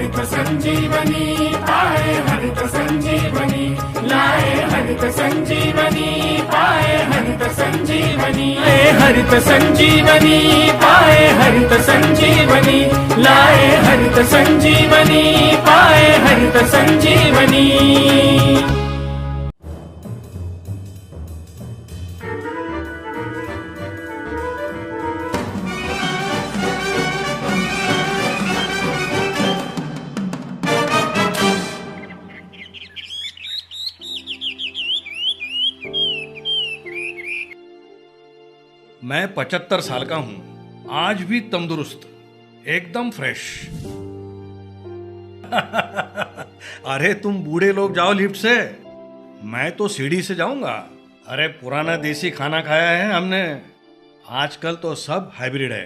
हरित संजीवनी, पाए हरित संजीवनी, लाए हरित संजीवनी, पाए हरित संजीवनी, लाए हरित संजीवनी, पाए हरित संजीवनी, लाए हरित संजीवनी, पाए हरित संजीवनी। मैं 75 साल का हूं, आज भी तंदुरुस्त, एकदम फ्रेश। अरे तुम बूढ़े लोग जाओ लिफ्ट से, मैं तो सीढ़ी से जाऊंगा। अरे पुराना देसी खाना खाया है हमने, आजकल तो सब हाइब्रिड है।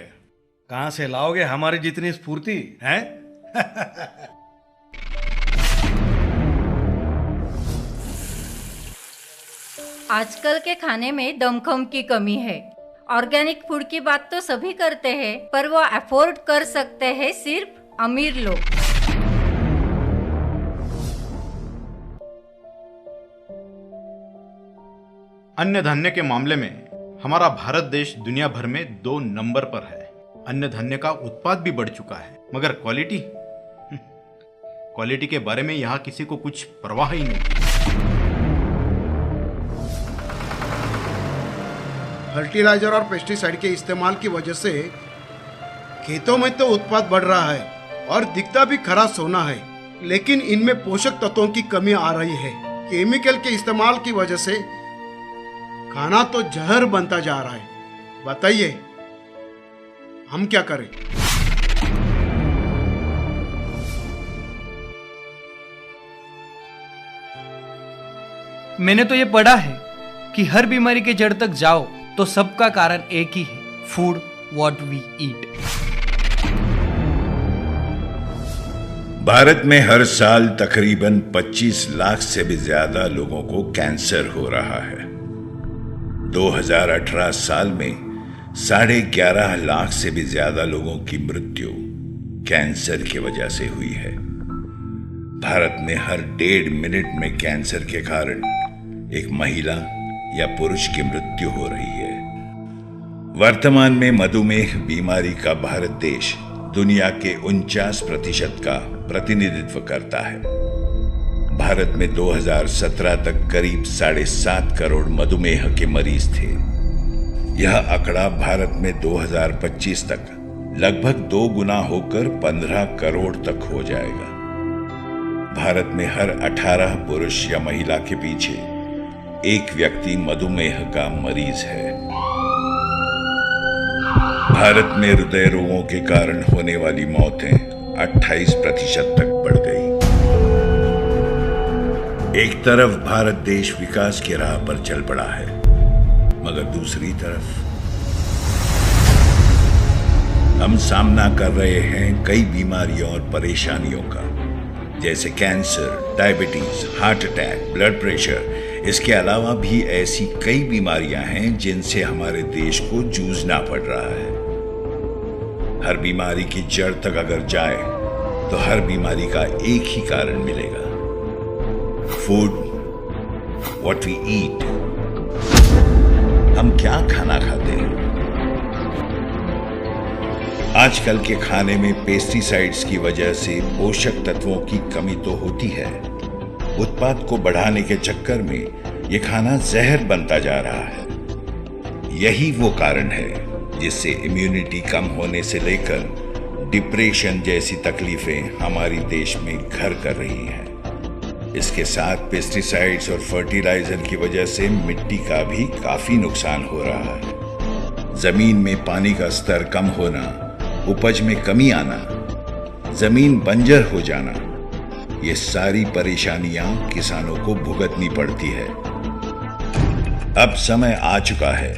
कहां से लाओगे हमारी जितनी स्फूर्ति है? आजकल के खाने में दमखम की कमी है। ऑर्गेनिक फूड की बात तो सभी करते हैं, पर वो अफोर्ड कर सकते हैं सिर्फ अमीर लोग। अन्य धान्य के मामले में हमारा भारत देश दुनिया भर में 2 नंबर पर है। अन्य धान्य का उत्पाद भी बढ़ चुका है, मगर क्वालिटी के बारे में यहाँ किसी को कुछ परवाह ही नहीं। फर्टिलाइजर और पेस्टिसाइड के इस्तेमाल की वजह से खेतों में तो उत्पाद बढ़ रहा है और दिखता भी खरा सोना है, लेकिन इनमें पोषक तत्वों की कमी आ रही है। केमिकल के इस्तेमाल की वजह से खाना तो जहर बनता जा रहा है। बताइए हम क्या करें? मैंने तो ये पढ़ा है कि हर बीमारी के जड़ तक जाओ तो सबका कारण एक ही है, food what we eat. Bharat में हर साल तकरीबन 25 लाख से भी ज्यादा लोगों को कैंसर हो रहा है। 2018 साल में 11.5 लाख से भी ज्यादा लोगों की मृत्यु कैंसर की वजह से हुई है। भारत में हर 1.5 मिनट में कैंसर के कारण एक महिला या पुरुष की मृत्यु हो रही है। वर्तमान में मधुमेह बीमारी का भारत देश दुनिया के 49% का प्रतिनिधित्व करता है। भारत में 2017 तक करीब 7.5 करोड़ मधुमेह के मरीज थे। यह आंकड़ा भारत में 2025 तक लगभग 2 गुना होकर 15 करोड़ तक हो जाएगा। भारत में हर 18 पुरुष या महिला के पीछे एक व्यक्ति मधुमेह का मरीज है। भारत में हृदय रोगों के कारण होने वाली मौतें 28% तक बढ़ गई। एक तरफ भारत देश विकास की राह पर चल पड़ा है, मगर दूसरी तरफ हम सामना कर रहे हैं कई बीमारियों और परेशानियों का, जैसे cancer, diabetes, heart attack, blood pressure. इसके अलावा भी ऐसी कई बीमारियां हैं जिनसे हमारे देश को जूझना पड़ रहा है। हर बीमारी की जड़ तक अगर जाए तो हर बीमारी का एक ही कारण मिलेगा, फूड व्हाट वी ईट। हम क्या खाना खाते हैं? आजकल के खाने में पेस्टिसाइड्स की वजह से पोषक तत्वों की कमी तो होती है। उत्पाद को बढ़ाने के चक्कर में यह खाना जहर बनता जा रहा है। यही वो कारण है जिससे इम्यूनिटी कम होने से लेकर डिप्रेशन जैसी तकलीफें हमारी देश में घर कर रही हैं। इसके साथ पेस्टिसाइड्स और फर्टिलाइजर की वजह से मिट्टी का भी काफी नुकसान हो रहा है। जमीन में पानी का स्तर कम होना, उपज में कमी आना, जमीन बंजर हो जाना, ये सारी परेशानियां किसानों को भुगतनी पड़ती है। अब समय आ चुका है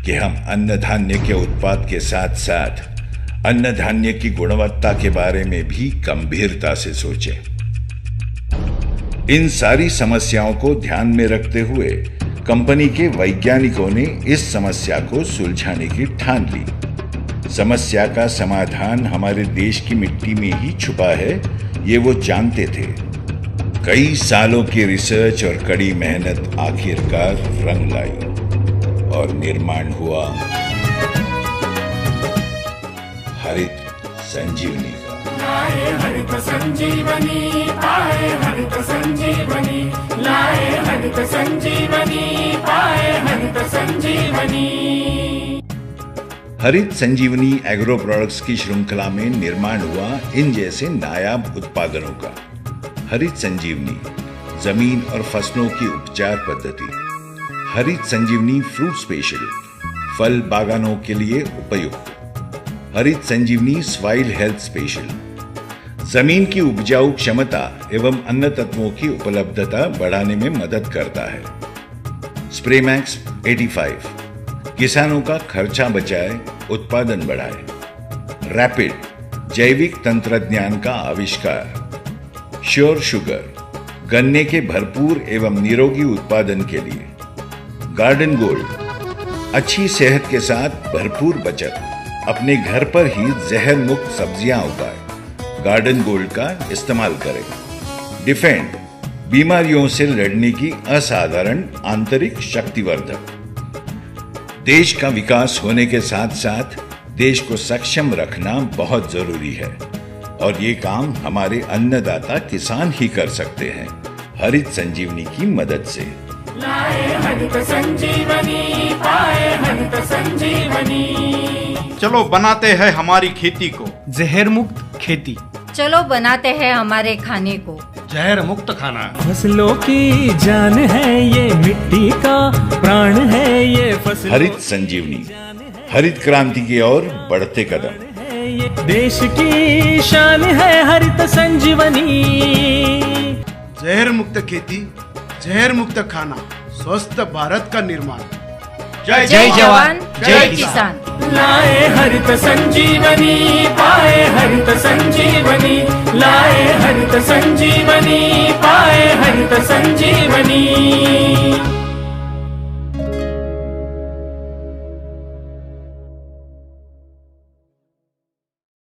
कि हम अन्न धान्य के उत्पाद के साथ साथ अन्न धान्य की गुणवत्ता के बारे में भी गंभीरता से सोचें। इन सारी समस्याओं को ध्यान में रखते हुए कंपनी के वैज्ञानिकों ने इस समस्या को सुलझाने की ठान ली। समस्या का समाधान हमारे देश की मिट्टी में ही छुपा है, ये वो जानते थे। कई सालों की रिसर्च और कड़ी मेहनत आखिरकार रंग लाई और निर्माण हुआ हरित संजीवनी का। लाए हरित संजीवनी पाए हरित संजीवनी, लाए हरित संजीवनी पाए हरित संजीवनी। हरित संजीवनी एग्रो प्रोडक्ट्स की श्रृंखला में निर्माण हुआ इन जैसे नायाब उत्पादनों का। हरित संजीवनी जमीन और फसलों की उपचार पद्धति, हरित संजीवनी फ्रूट स्पेशल फल बागानों के लिए उपयुक्त, हरित संजीवनी सॉइल हेल्थ स्पेशल जमीन की उपजाऊ क्षमता एवं अन्य तत्वों की उपलब्धता बढ़ाने में मदद करता है। स्प्रेमैक्स 85 किसानों का खर्चा बचाए, उत्पादन बढ़ाए। रैपिड जैविक तंत्रज्ञान का आविष्कार। श्योर शुगर गन्ने के भरपूर एवं निरोगी उत्पादन के लिए। गार्डन गोल्ड अच्छी सेहत के साथ भरपूर बचत, अपने घर पर ही जहर मुक्त सब्जियां उगाएं। गार्डन गोल्ड का इस्तेमाल करें। डिफेंड बीमारियों से लड़ने की असाधारण आंतरिक शक्तिवर्धक। देश का विकास होने के साथ साथ देश को सक्षम रखना बहुत जरूरी है और ये काम हमारे अन्नदाता किसान ही कर सकते हैं हरित संजीवनी की मदद से। लाए हरित संजीवनी पाए हरित संजीवनी। चलो बनाते हैं हमारी खेती को जहर मुक्त खेती। चलो बनाते हैं हमारे खाने को जहर मुक्त खाना। फसलों की जान है ये, मिट्टी का प्राण है ये फसल। हरित संजीवनी हरित क्रांति की ओर बढ़ते कदम। ये देश की शान है हरित संजीवनी। जहर मुक्त खेती, जहर मुक्त खाना, स्वस्थ भारत का निर्माण। जय जवान जय किसान। लाए हरित संजीवनी पाए हरित संजीवनी, लाए हरित संजीवनी पाए हरित संजीवनी।